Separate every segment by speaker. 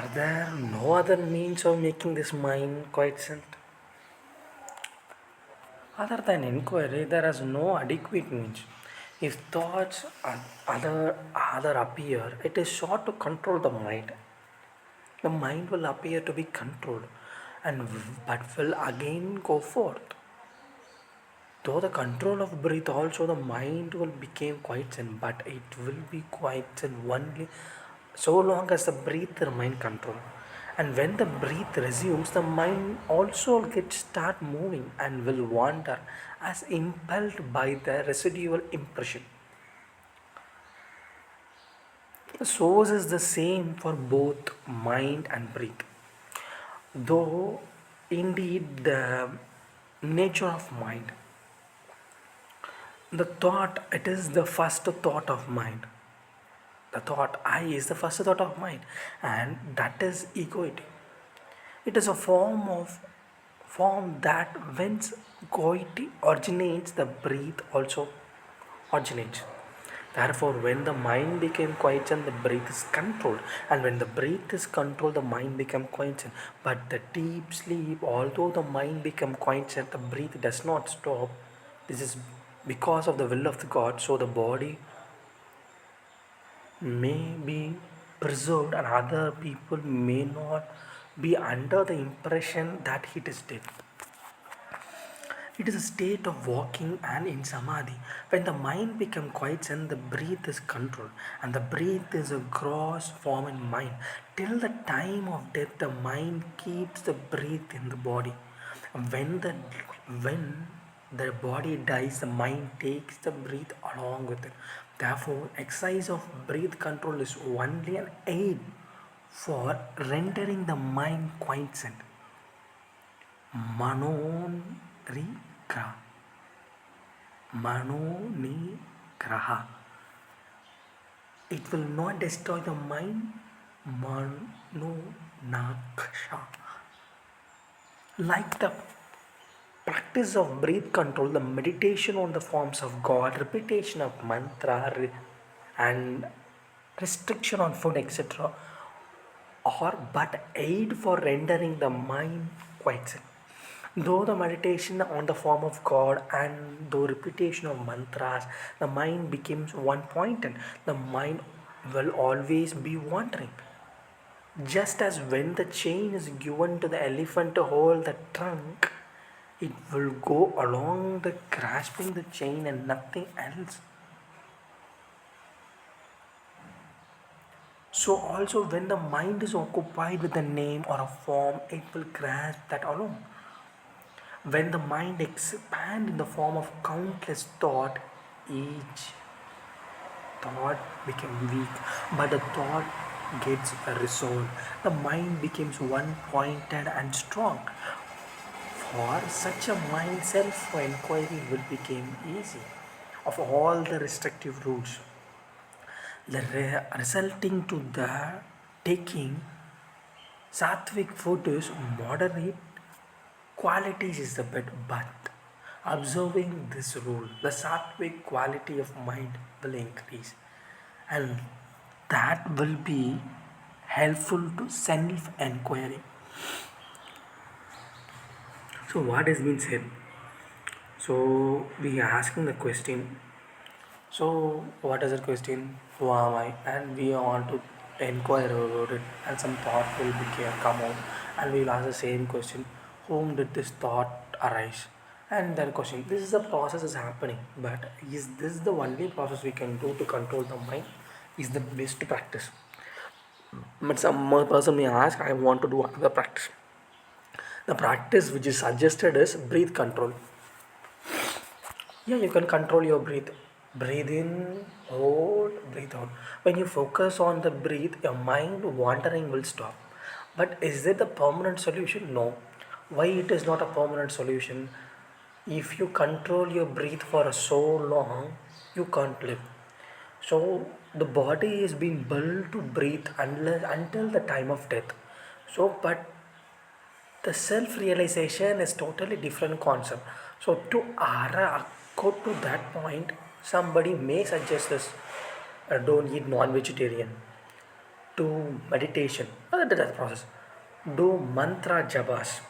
Speaker 1: Are there no other means of making this mind quiescent? Other than inquiry, there is no adequate means. If thoughts other appear, it is sure to control the mind. The mind will appear to be controlled, and but will again go forth. Though the control of breath also the mind will become quiescent, but it will be quiescent only so long as the breath remain control. And when the breath resumes, the mind also gets start moving and will wander as impelled by the residual impression. The source is the same for both mind and breath. Though indeed the nature of mind, the thought, it is the first thought of mind. The thought I is the first thought of mind, and that is egoity. It is a form that whence goity originates, the breath also originates. Therefore, when the mind became quiescent, the breath is controlled, and when the breath is controlled, the mind become quiescent. But the deep sleep, although the mind become quiescent, the breath does not stop. This is because of the will of the God. So the body may be preserved, and other people may not be under the impression that it is dead. It is a state of walking and in samadhi. When the mind becomes quiet, the breath is controlled, and the breath is a gross form in mind. Till the time of death, the mind keeps the breath in the body. When the body dies, the mind takes the breath along with it. Therefore, exercise of breath control is only an aid for rendering the mind quiescent. Manonigraha. Manonigraha. It will not destroy the mind. Manonaksha. Like the practice of breath control, the meditation on the forms of God, repetition of mantra, and restriction on food, etc., are but aid for rendering the mind quiet. Though the meditation on the form of God and the repetition of mantras, the mind becomes one pointed. The mind will always be wandering. Just as when the chain is given to the elephant to hold the trunk, it will go along the grasping the chain and nothing else. So also when the mind is occupied with a name or a form, it will grasp that alone. When the mind expands in the form of countless thought, each thought becomes weak, but the thought gets resolved. The mind becomes one pointed and strong. For such a mind, self-inquiry will become easy. Of all the restrictive rules, the resulting to the taking sattvic food is moderate qualities is the bit, but observing this rule, the sattvic quality of mind will increase, and that will be helpful to self-inquiry. So what has been said? So we are asking the question. So what is the question? Who am I? And we want to inquire about it, and some thought will come out, and we will ask the same question: whom did this thought arise? And then question: this is the process is happening, but is this the only process we can do to control the mind? Is the best practice? But some more person may ask, I want to do another practice. The practice which is suggested is breath control. Yeah, you can control your breath. Breathe in, hold, breathe out. When you focus on the breath, your mind wandering will stop. But is it the permanent solution? No. Why it is not a permanent solution? If you control your breath for so long, you can't live. So the body is being built to breathe until the time of death. So, but the self-realization is totally different concept. So to go to that point, somebody may suggest this: don't eat non-vegetarian, do meditation. That's the process. Do mantra jabas.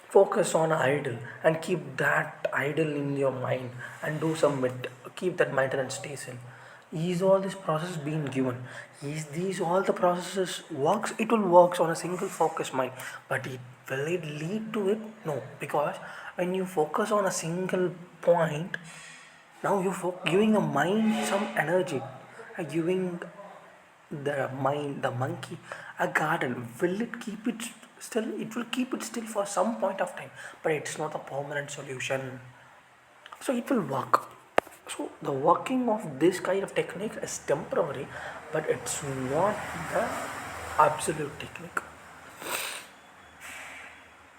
Speaker 1: Focus on idle and keep that idle in your mind and do some keep that maintenance station. Is all this process being given? Is these all the processes works? It will works on a single focus mind, but will it lead to it? No, because when you focus on a single point, now you're giving the mind some energy, giving the mind, the monkey, a garden. Will it keep it still? It will keep it still for some point of time, but it's not a permanent solution. So it will work. So the working of this kind of technique is temporary, but it's not the absolute technique.